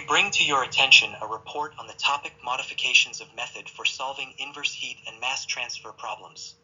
bring to your attention a report on the topic modifications of method for solving inverse heat and mass transfer problems.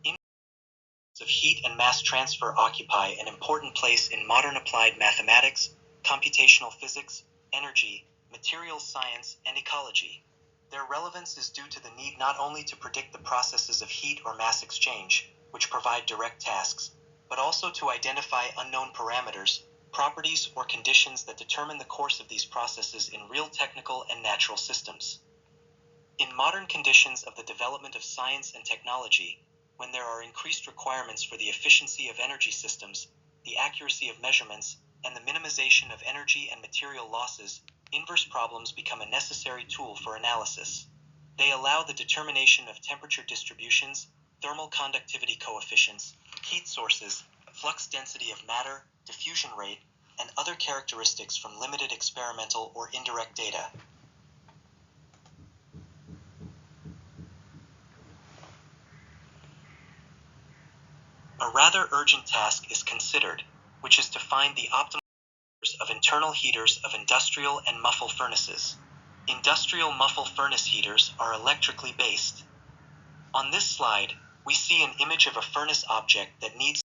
Inverse of heat and mass transfer occupy an important place in modern applied mathematics, computational physics, energy, materials science, and ecology. Their relevance is due to the need not only to predict the processes of heat or mass exchange, which provide direct tasks, but also to identify unknown parameters, properties, or conditions that determine the course of these processes in real technical and natural systems. In modern conditions of the development of science and technology, when there are increased requirements for the efficiency of energy systems, the accuracy of measurements, and the minimization of energy and material losses, inverse problems become a necessary tool for analysis. They allow the determination of temperature distributions, thermal conductivity coefficients, heat sources, flux density of matter, diffusion rate, and other characteristics from limited experimental or indirect data. A rather urgent task is considered, which is to find the optimal of internal heaters of industrial and muffle furnaces. Industrial muffle furnace heaters are electrically based. On this slide, we see an image of a furnace object that needs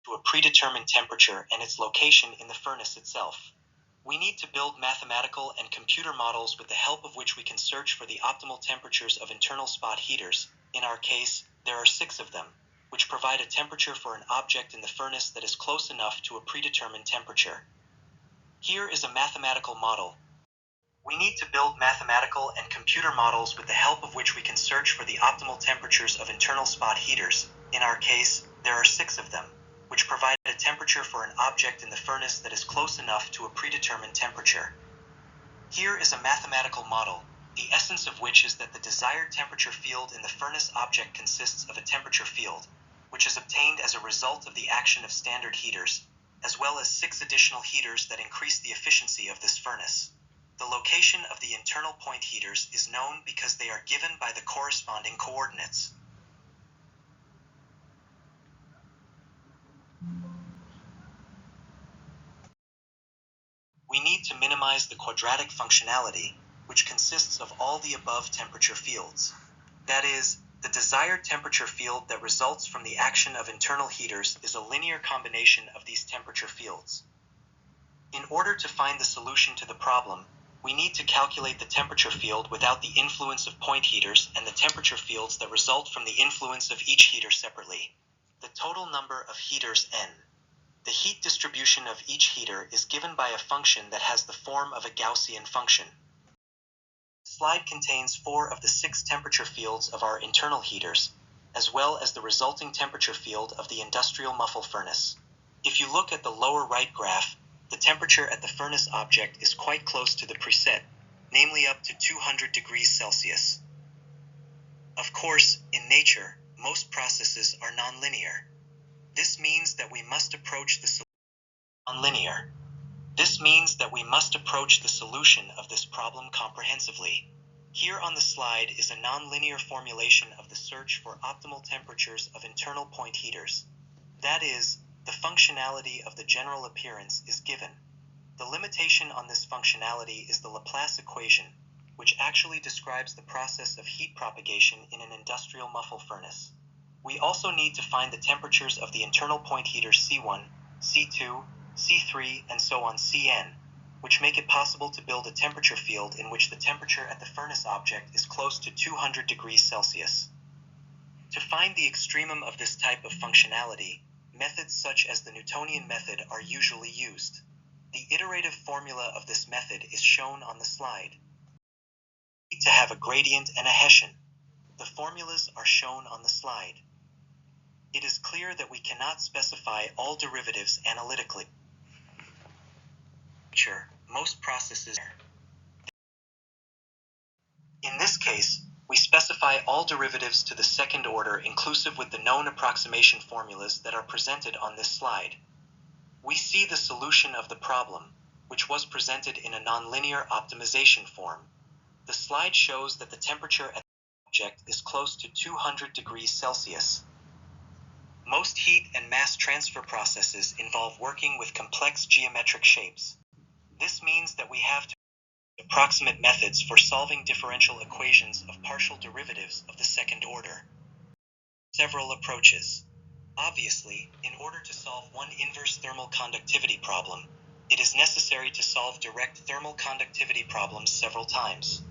to a predetermined temperature and its location in the furnace itself. We need to build mathematical and computer models with the help of which we can search for the optimal temperatures of internal spot heaters. In our case, there are 6 of them, which provide a temperature for an object in the furnace that is close enough to a predetermined temperature. Here is a mathematical model. We need to build mathematical and computer models with the help of which we can search for the optimal temperatures of internal spot heaters. In our case, there are 6 of them, which provide a temperature for an object in the furnace that is close enough to a predetermined temperature. Here is a mathematical model, the essence of which is that the desired temperature field in the furnace object consists of a temperature field, which is obtained as a result of the action of standard heaters, as well as 6 additional heaters that increase the efficiency of this furnace. The location of the internal point heaters is known because they are given by the corresponding coordinates. We need to minimize the quadratic functionality, which consists of all the above temperature fields. That is, the desired temperature field that results from the action of internal heaters is a linear combination of these temperature fields. In order to find the solution to the problem, we need to calculate the temperature field without the influence of point heaters and the temperature fields that result from the influence of each heater separately. The total number of heaters n. The heat distribution of each heater is given by a function that has the form of a Gaussian function. The slide contains 4 of the 6 temperature fields of our internal heaters, as well as the resulting temperature field of the industrial muffle furnace. If you look at the lower right graph, the temperature at the furnace object is quite close to the preset, namely up to 200 degrees Celsius. Of course, in nature, most processes are nonlinear. This means that we must approach the solution of this problem comprehensively. Here on the slide is a nonlinear formulation of the search for optimal temperatures of internal point heaters. That is, the functionality of the general appearance is given. The limitation on this functionality is the Laplace equation, which actually describes the process of heat propagation in an industrial muffle furnace. We also need to find the temperatures of the internal point heaters C1, C2, C3, and so on Cn, which make it possible to build a temperature field in which the temperature at the furnace object is close to 200 degrees Celsius. To find the extremum of this type of functionality, methods such as the Newtonian method are usually used. The iterative formula of this method is shown on the slide. We need to have a gradient and a Hessian. The formulas are shown on the slide. It is clear that we cannot specify all derivatives analytically. Most processes. In this case, we specify all derivatives to the second order inclusive with the known approximation formulas that are presented on this slide. We see the solution of the problem, which was presented in a nonlinear optimization form. The slide shows that the temperature at the object is close to 200 degrees Celsius. Most heat and mass transfer processes involve working with complex geometric shapes. This means that we have to approximate methods for solving differential equations of partial derivatives of the second order. Several approaches. Obviously, in order to solve one inverse thermal conductivity problem, it is necessary to solve direct thermal conductivity problems several times.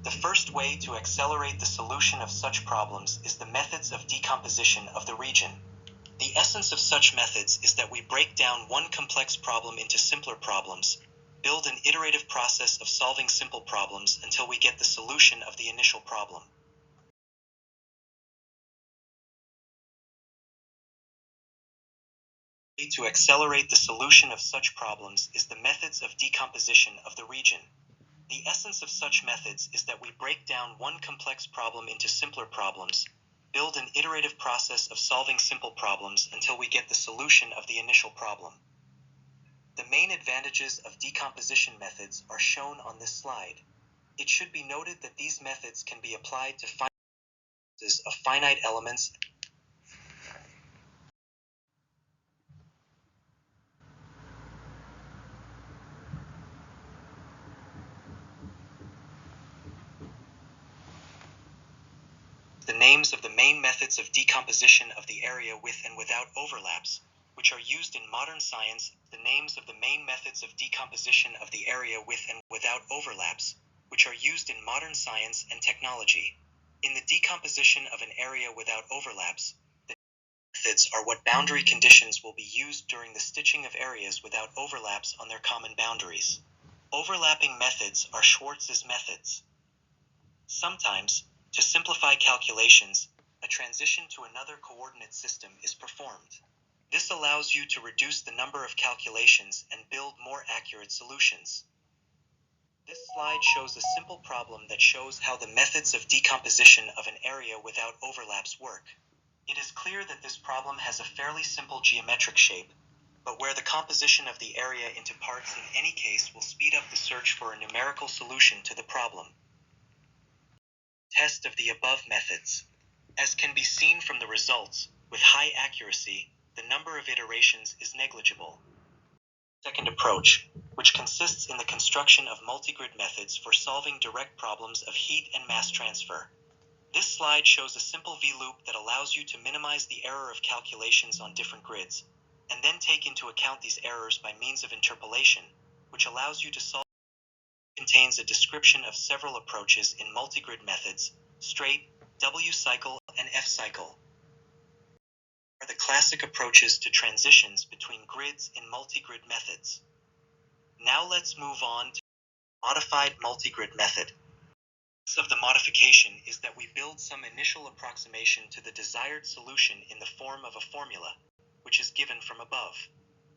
The first way to accelerate the solution of such problems is the methods of decomposition of the region. The essence of such methods is that we break down one complex problem into simpler problems, build an iterative process of solving simple problems until we get the solution of the initial problem. The way to accelerate the solution of such problems is the methods of decomposition of the region. The essence of such methods is that we break down one complex problem into simpler problems, build an iterative process of solving simple problems until we get the solution of the initial problem. The main advantages of decomposition methods are shown on this slide. It should be noted that these methods can be applied to finite elements. The names of the main methods of decomposition of the area with and without overlaps, which are used in modern science. The names of the main methods of decomposition of the area with and without overlaps, which are used in modern science and technology. In the decomposition of an area without overlaps, the methods are what boundary conditions will be used during the stitching of areas without overlaps on their common boundaries. Overlapping methods are Schwarz's methods. Sometimes, to simplify calculations, a transition to another coordinate system is performed. This allows you to reduce the number of calculations and build more accurate solutions. This slide shows a simple problem that shows how the methods of decomposition of an area without overlaps work. It is clear that this problem has a fairly simple geometric shape, but where the composition of the area into parts in any case will speed up the search for a numerical solution to the problem. Test of the above methods. As can be seen from the results, with high accuracy, the number of iterations is negligible. Second approach, which consists in the construction of multigrid methods for solving direct problems of heat and mass transfer. This slide shows a simple V-loop that allows you to minimize the error of calculations on different grids, and then take into account these errors by means of interpolation, which allows you to solve. Contains a description of several approaches in multigrid methods, straight, W-cycle, and F-cycle. Are the classic approaches to transitions between grids in multigrid methods. Now let's move on to the modified multigrid method. The of the modification is that we build some initial approximation to the desired solution in the form of a formula, which is given from above.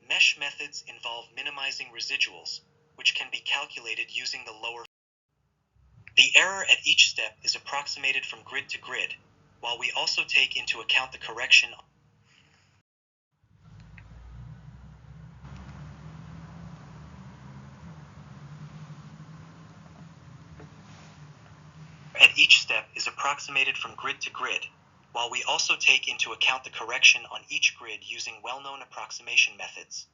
Mesh methods involve minimizing residuals, which can be calculated using the lower. The error at each step is approximated from grid to grid, while we also take into account the correction. At each step is approximated from grid to grid, while we also take into account the correction on each grid using well-known approximation methods.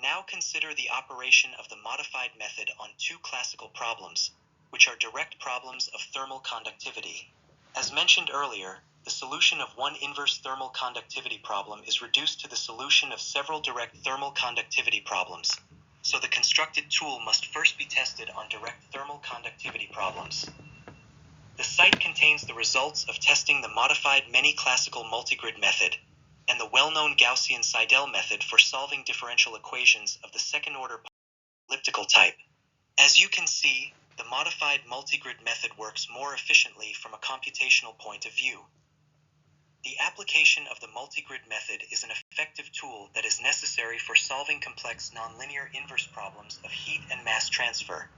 Now consider the operation of the modified method on two classical problems, which are direct problems of thermal conductivity. As mentioned earlier, the solution of one inverse thermal conductivity problem is reduced to the solution of several direct thermal conductivity problems, so the constructed tool must first be tested on direct thermal conductivity problems. The site contains the results of testing the modified many-classical multigrid method and the well-known Gaussian Seidel method for solving differential equations of the second-order elliptical type. As you can see, the modified multigrid method works more efficiently from a computational point of view. The application of the multigrid method is an effective tool that is necessary for solving complex nonlinear inverse problems of heat and mass transfer.